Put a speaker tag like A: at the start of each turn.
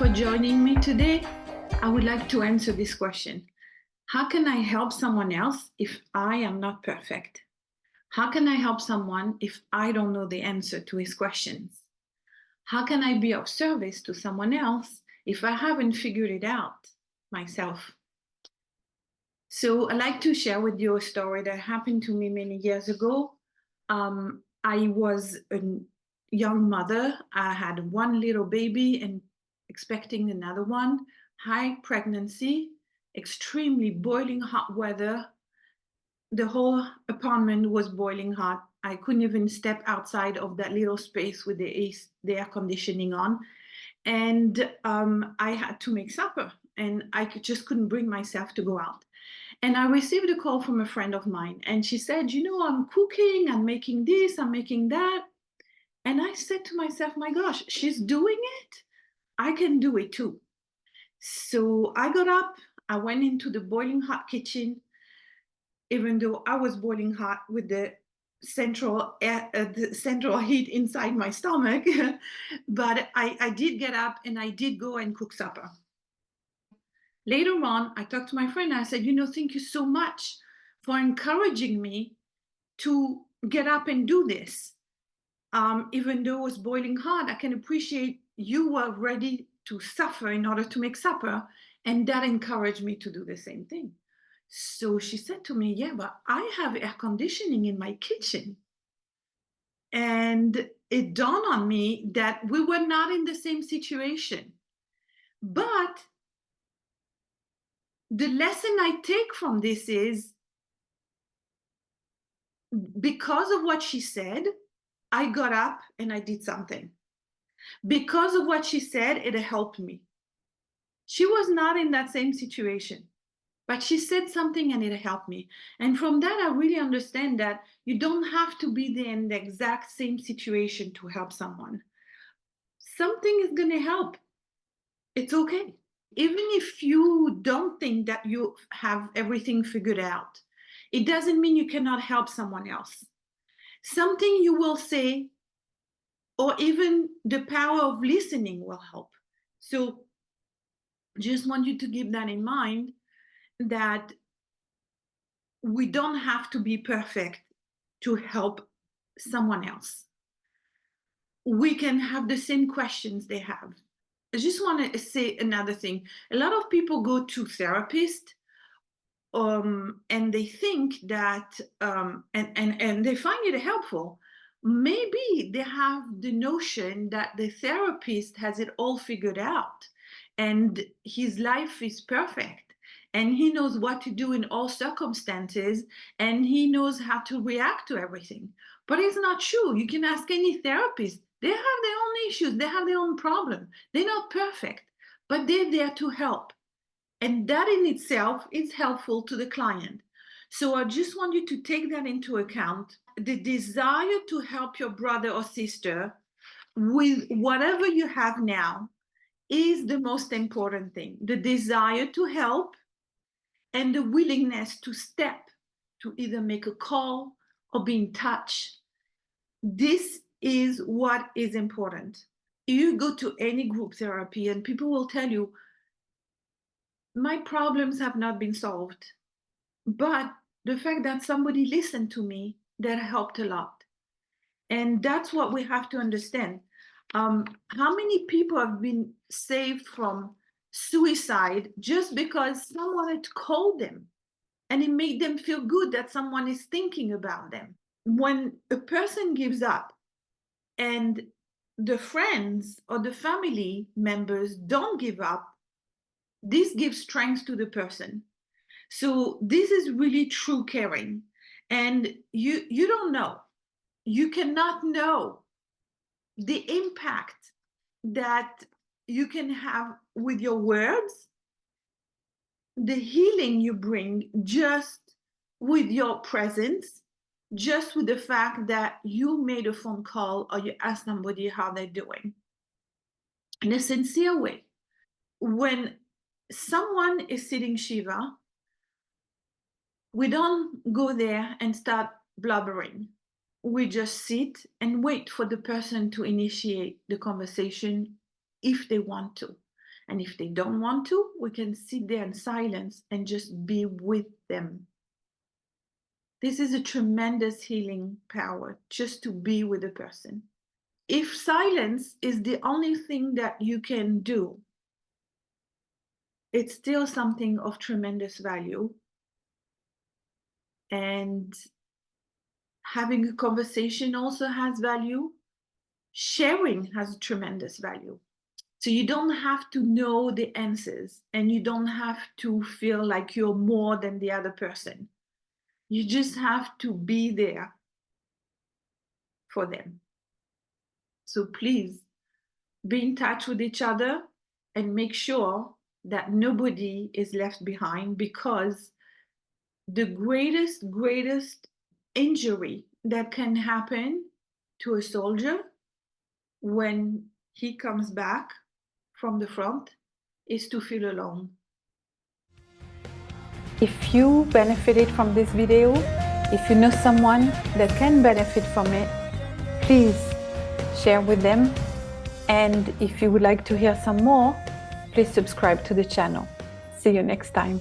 A: for joining me today. I would like to answer this question. How can I help someone else if I am not perfect? How can I help someone if I don't know the answer to his questions? How can I be of service to someone else if I haven't figured it out myself? So I'd like to share with you a story that happened to me many years ago. I was a young mother. I had one little baby and expecting another one, high pregnancy, extremely boiling hot weather. The whole apartment was boiling hot. I couldn't even step outside of that little space with the air conditioning on. And I had to make supper, and just couldn't bring myself to go out. And I received a call from a friend of mine, and she said, I'm cooking, I'm making this, I'm making that. And I said to myself, my gosh, she's doing it. I can do it too. So I got up, I went into the boiling hot kitchen, even though I was boiling hot with the central heat inside my stomach. But I did get up and I did go and cook supper. Later on, I talked to my friend and I said, thank you so much for encouraging me to get up and do this. Even though it was boiling hot, I can appreciate you were ready to suffer in order to make supper. And that encouraged me to do the same thing. So she said to me, yeah, but I have air conditioning in my kitchen. And it dawned on me that we were not in the same situation. But the lesson I take from this is, because of what she said, I got up and I did something. Because of what she said, it helped me. She was not in that same situation, but she said something and it helped me. And from that, I really understand that you don't have to be in the exact same situation to help someone. Something is going to help. It's okay. Even if you don't think that you have everything figured out, it doesn't mean you cannot help someone else. Something you will say, or even the power of listening, will help. So just want you to keep that in mind, that we don't have to be perfect to help someone else. We can have the same questions they have. I just want to say another thing. A lot of people go to therapists, and they think that, and they find it helpful. Maybe they have the notion that the therapist has it all figured out and his life is perfect and he knows what to do in all circumstances and he knows how to react to everything. But it's not true. You can ask any therapist. They have their own issues. They have their own problem. They're not perfect, but they're there to help. And that in itself is helpful to the client. So I just want you to take that into account. The desire to help your brother or sister with whatever you have now is the most important thing. The desire to help and the willingness to step, to either make a call or be in touch. This is what is important. You go to any group therapy and people will tell you, my problems have not been solved, but the fact that somebody listened to me, that helped a lot. And that's what we have to understand. How many people have been saved from suicide just because someone had called them and it made them feel good that someone is thinking about them? When a person gives up and the friends or the family members don't give up, this gives strength to the person. So this is really true caring. And you don't know, you cannot know the impact that you can have with your words, the healing you bring just with your presence, just with the fact that you made a phone call or you asked somebody how they're doing in a sincere way. When someone is sitting Shiva, we don't go there and start blubbering. We just sit and wait for the person to initiate the conversation if they want to. And if they don't want to, we can sit there in silence and just be with them. This is a tremendous healing power, just to be with a person. If silence is the only thing that you can do, it's still something of tremendous value. And having a conversation also has value. Sharing has tremendous value. So you don't have to know the answers, and you don't have to feel like you're more than the other person. You just have to be there for them. So please be in touch with each other and make sure that nobody is left behind, because the greatest injury that can happen to a soldier when he comes back from the front is to feel alone.
B: If you benefited from this video, if you know someone that can benefit from it, please share with them. And if you would like to hear some more, please subscribe to the channel. See you next time.